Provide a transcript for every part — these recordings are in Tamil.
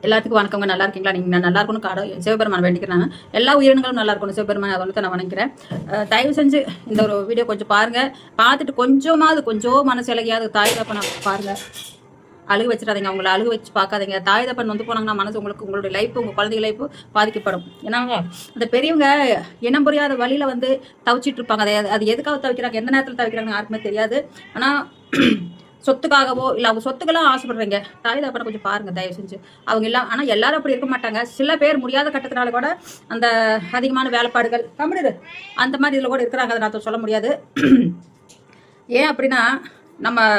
எல்லாத்துக்கும் வணக்கங்க. நல்லா இருக்கீங்களா? நீங்கள் நல்லா இருக்கணும் சிவபெருமான் வேண்டிக்கிறேன். எல்லா உயிரினங்களும் நல்லா இருக்கணும் சிவபெருமான் வந்து நான் வணங்குறேன். தயவு செஞ்சு இந்த ஒரு வீடியோ கொஞ்சம் பாருங்கள். பார்த்துட்டு கொஞ்சம் மனசு இலகியாவது தாய் தப்பனை பாருங்கள். அழுகு வச்சிடாதீங்க. அவங்கள அழுகு வச்சு பார்க்காதீங்க. தாய் தப்பன் வந்து போனாங்கன்னா மனசு உங்களுடைய லைஃப், உங்கள் குழந்தைங்க லைஃப் பாதிக்கப்படும். ஏன்னாங்க அந்த பெரியவங்க இனம் புரியாத வழியில் வந்து தவிச்சிட்டு இருப்பாங்க. அது எதுக்காக தவிக்கிறாங்க, எந்த நேரத்தில் தவிக்கிறாங்க யாருக்குமே தெரியாது. ஆனால் சொத்துக்காகவோ இல்லை அவங்க சொத்துக்கெல்லாம் ஆசைப்படுறீங்க. தாய் தகப்பனை கொஞ்சம் பாருங்க தயவு செஞ்சு. அவங்க எல்லாம் ஆனால் எல்லாரும் அப்படி இருக்க மாட்டாங்க. சில பேர் முடியாத கட்டத்தினால கூட அந்த அதிகமான வேலைப்பாடுகள் கம்மிடு அந்த மாதிரி இதில் கூட இருக்கிறாங்க. அதை நான் சொல்ல முடியாது. ஏன் அப்படின்னா நம்ம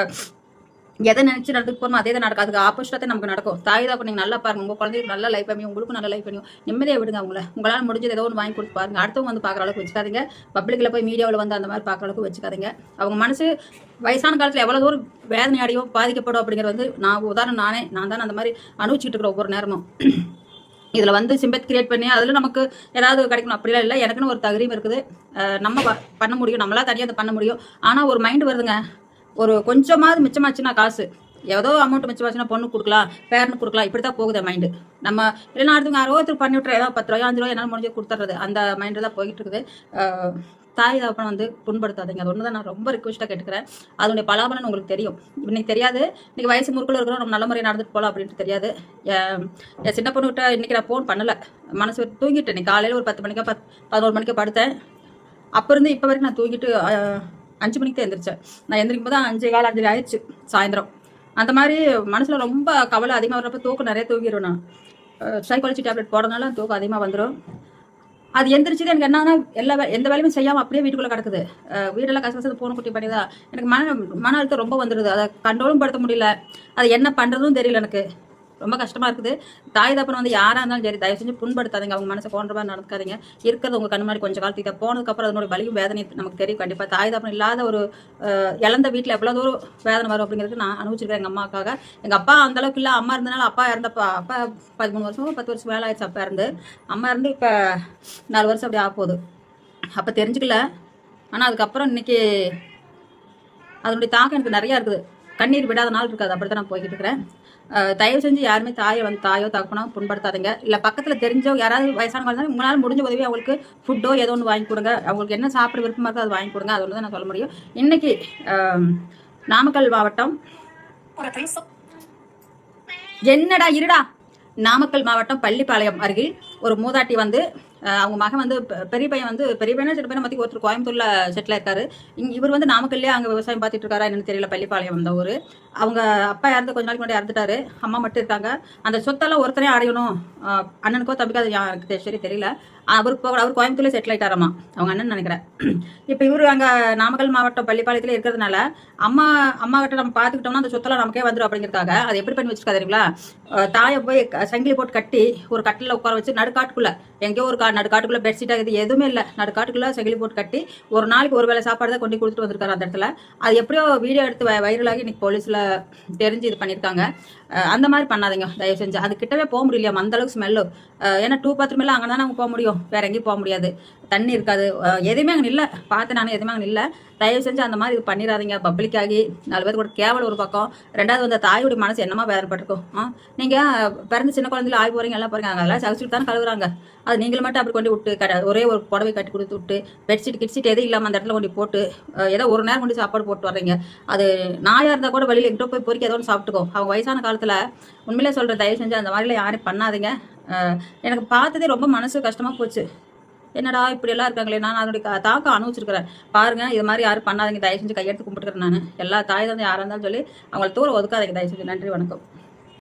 எதை நினைச்சு நடந்துட்டு போறோமோ அதே தான் நடக்கும். அதுக்கு ஆப்போசிட்டாக நமக்கு நடக்கும். தாய் தான் நீங்கள் நல்லா பாருங்க. உங்கள் குழந்தைக்கு நல்ல லைஃப் அமையும், உங்களுக்கும் நல்ல லைஃப் அமையும். நிம்மதியாக விடுங்க அவங்கள. உங்களால் முடிஞ்சது ஏதோ ஒன்று வாங்கி கொடுத்து பாருங்க. அடுத்தவங்க வந்து பார்க்குற அளவுக்கு வச்சுக்காதீங்க. பப்ளிக்கில் போய் மீடியாவில் வந்து அந்த மாதிரி பார்க்குற அளவுக்கு வச்சுக்காதீங்க. அவங்க மனசு வயசான காலத்தில் எவ்வளோ தூரம் வேதனை அடையோ பாதிக்கப்படும் அப்படிங்கிறது வந்து நான் உதாரணம் நான் தான் அந்த மாதிரி அனுபவிச்சுட்டு இருக்கிற ஒவ்வொரு நேரமும். இதில் வந்து சிம்பத் கிரியேட் பண்ணி அதில் நமக்கு ஏதாவது கிடைக்கணும் அப்படிலாம் இல்லை. எனக்குன்னு ஒரு தகுதியும் இருக்குது. நம்ம பண்ண முடியும், நம்மளா தனியாக அதை பண்ண முடியும். ஆனால் ஒரு மைண்டு வருதுங்க, ஒரு கொஞ்சமாவது மிச்சமாச்சுன்னா காசு ஏதோ அமௌண்ட் மிச்சமாச்சுன்னா பொண்ணு கொடுக்கலாம், பேரனுக்கு கொடுக்கலாம், இப்படி தான் போகுது மைண்டு. நம்ம இல்லைன்னா அடுத்தவங்க அறுபத்தர் பண்ணி விட்டுற ஏதாவது 10 ரூபாய் 5 ரூபாய் என்னால் முடிஞ்சு கொடுத்துட்றது அந்த மைண்டு தான் போயிட்டு இருக்குது. தாய் தகப்பனை வந்து புண்படுத்தாதீங்க. அது ஒன்று தான் நான் ரொம்ப ரிக்வெஸ்ட்டாக கேட்டுக்கிறேன். அதனுடைய பலாபலன் உங்களுக்கு தெரியும். இன்னைக்கு தெரியாது. இன்னைக்கு வயசு முறுக்குள்ள இருக்கிறோம், நம்ம நல்ல முறையை நடந்துட்டு போகலாம் அப்படின்ட்டு தெரியாது. என் சின்ன பொண்ணு விட்ட இன்னைக்கு நான் ஃபோன் பண்ணலை. மனசு தூங்கிட்டேன். இன்னைக்கு காலையில் ஒரு 10 மணிக்கா 11 மணிக்கா படுத்தேன். அப்போ இருந்து இப்போ வரைக்கும் நான் தூங்கிட்டு 5 மணிக்கு தான் எழுந்திரிச்சேன். நான் எந்திரிக்கும் போது 5:15 ஆயிடுச்சு சாயந்தரம். அந்த மாதிரி மனசில் ரொம்ப கவலை அதிகமாக வர்றப்ப தூக்கம் நிறைய தூங்கிடுவேன். நான் சைக்காலஜி டேப்லெட் போடுறதுனால தூக்கம் அதிகமாக வந்துடும். அது எந்திரிச்சது எனக்கு என்னன்னா எந்த வேலையும் செய்யாமல் அப்படியே வீட்டுக்குள்ளே கிடக்குது. வீடெல்லாம் கஷ்டத்தை போன குட்டி பண்ணி தான் எனக்கு மன அழுத்தம் ரொம்ப வந்துடுது. அதை கண்ட்ரோலும் படுத்த முடியல. அது என்ன பண்ணுறதும் தெரியல. எனக்கு ரொம்ப கஷ்டமாக இருக்குது. தாய் தப்பனை வந்து யாராக இருந்தாலும் சரி தயவு செஞ்சு புண்படுத்தாதீங்க. அவங்க மனசை போன்ற மாதிரி நடக்காதீங்க. இருக்கிறது உங்கள் கண் முன்னாடி கொஞ்சம் காலத்துக்கு போனதுக்கப்புறம் அதனோட வலியும் வேதனை நமக்கு தெரியும். கண்டிப்பாக தாய் தப்பன் இல்லாத ஒரு இழந்த வீட்டில் எவ்வளோ தூரம் வேதனை வரும் அப்படிங்கிறது நான் அனுபவிச்சிருக்கேன் எங்கள் அம்மாக்காக. எங்கள் அப்பா அந்தளவுக்கு இல்லை. அம்மா இருந்தனால அப்பா இறந்தப்பா அப்பா 13 வருஷமோ 10 வருஷம் வேலை ஆயிடுச்சு. அப்பா இருந்து அம்மா இருந்து இப்போ 4 வருஷம் அப்படி ஆகப்போகுது. அப்போ தெரிஞ்சுக்கல. ஆனால் அதுக்கப்புறம் இன்னைக்கு அதனுடைய தாக்கம் எனக்கு நிறையா இருக்குது. கண்ணீர் விடாத நாள் இருக்காது. அப்படி தான் நான் போய்கிட்டு இருக்கிறேன். தயவு செஞ்சு யாருமே தாயோ தகப்பனோ புண்படுத்தாதீங்க. இல்லை பக்கத்தில் தெரிஞ்சோ யாராவது வயசான காலம் உங்களால் முடிஞ்ச உதவி அவங்களுக்கு ஃபுட்டோ ஏதோ ஒன்று வாங்கி கொடுங்க. அவங்களுக்கு என்ன சாப்பிட விருப்பமாக இருக்கோ அது வாங்கி கொடுங்க. அது ஒன்று தான் நான் சொல்ல முடியும். இன்னைக்கு நாமக்கல் மாவட்டம் என்னடா இருடா நாமக்கல் மாவட்டம் பள்ளிப்பாளையம் அருகில் ஒரு மூதாட்டி வந்து அவங்க மகன் வந்து பெரிய பையன் சின்ன பையனை மத்தி ஒருத்தர் கோயம்புத்தூர்ல செட்டில் இருக்காரு. இவர் வந்து நாமக்கல்லே அங்கே விவசாயம் பார்த்துட்டு இருக்காரா என்னன்னு தெரியல. பள்ளிப்பாளையம் அந்த ஊர். அவங்க அப்பா இறந்து கொஞ்ச நாளைக்கு முன்னாடி இறந்துட்டாரு. அம்மா மட்டும் இருக்காங்க. அந்த சொத்தெல்லாம் ஒருத்தரே அடையணும். அண்ணனுக்கோ தம்பிக்கோ அது எனக்கு சரி தெரியல. அவர் கோயம்புத்தூர்ல செட்டில் ஆயிட்டாராமா அவங்க அண்ணன் நினைக்கிறேன். இப்போ இவர் அங்கே நாமக்கல் மாவட்டம் பள்ளிப்பாளையத்தில் இருக்கிறதுனால அம்மா கிட்ட நம்ம பார்த்துக்கிட்டோம்னா அந்த சொத்தெல்லாம் நமக்கே வந்துடும் அப்படிங்கிறதுக்காக அதை எப்படி பண்ணி வச்சுருக்கா தெரியுங்களா? தாயை போய் சங்கிலி போட்டு கட்டி ஒரு கட்டில் உட்கார வச்சு நடுக்காட்டுக்குள்ள எங்கேயோ ஒரு நடுக்காட்டுக்குள்ள பெட்ஷீட் ஆகுது எதுவுமே இல்லை. நடுக்காட்டுக்குள்ள சங்கிலி போட்டு கட்டி ஒரு நாளைக்கு ஒரு வேளை சாப்பாடு தான் கொண்டு கொடுத்துட்டு வந்திருக்காரு அந்த இடத்துல. அது எப்படியோ வீடியோ எடுத்து வைரலாகி இன்னைக்கு போலீஸில் தெரிஞ்சு இது பண்ணியிருக்காங்க. அந்த மாதிரி பண்ணாதீங்க தயவு செஞ்சு. அது கிட்டவே போக முடியலையா அந்த அளவுக்கு ஸ்மெல்லு. ஏன்னா 2 பாத்ரூம் எல்லாம் அங்கே தானே அவங்க போக முடியும், வேற எங்கேயும் போக முடியாது. தண்ணி இருக்காது, எதுவுமே அங்கே இல்லை. பார்த்து நானும் எதுவுமே அங்கே இல்லை. தயவு செஞ்சு அந்த மாதிரி இது பண்ணிடாதீங்க. பப்ளிக்காகி 4 பேர் கூட கேவலம் ஒரு பக்கம். 2வது வந்து தாயோடைய மனசு என்னமா வேதனைப்பட்டிருக்கும். நீங்கள் பிறந்த சின்ன குழந்தைல ஆகி போகிறீங்க எல்லாம் போகிறீங்க. அதெல்லாம் சகிச்சுட்டு தானே கழுவுறாங்க. அது நீங்கள் மட்டும் அப்படி கொண்டு விட்டு ஒரே ஒரு புடவை கட்டி கொடுத்து விட்டு பெட்ஷீட் கிட்ஷீட் எதுவும் இல்லாமல் அந்த இடத்துல கொண்டு போட்டு ஏதோ ஒரு நேரம் கொண்டு சாப்பாடு போட்டு வர்றீங்க. அது நாயாக இருந்தால் கூட வெளியில் எங்கிட்ட போய் பொறுக்கி ஏதோ ஒன்று சாப்பிட்டுக்கோ. அவங்க வயசான காலத்தில் உண்மையிலே சொல்கிறேன் தயவு செஞ்சு அந்த மாதிரிலாம் யாரையும் பண்ணாதீங்க. எனக்கு பார்த்ததே ரொம்ப மனசு கஷ்டமாக போச்சு. என்னடா இப்படியெல்லாம் இருக்காங்களே. நான் அதனுடைய தாக்கம் அனுபவிச்சிருக்கிறேன். பாருங்கள் இது மாதிரி யாரும் பண்ணாதீங்க. தயவு செஞ்சு கையெடுத்து கும்பிட்டுக்கிறேன். நான் எல்லா தாய் தான் யாராக இருந்தாலும் சொல்லி அவங்களை தூரம் ஒதுக்காதீங்க தயவு செஞ்சு. நன்றி, வணக்கம்.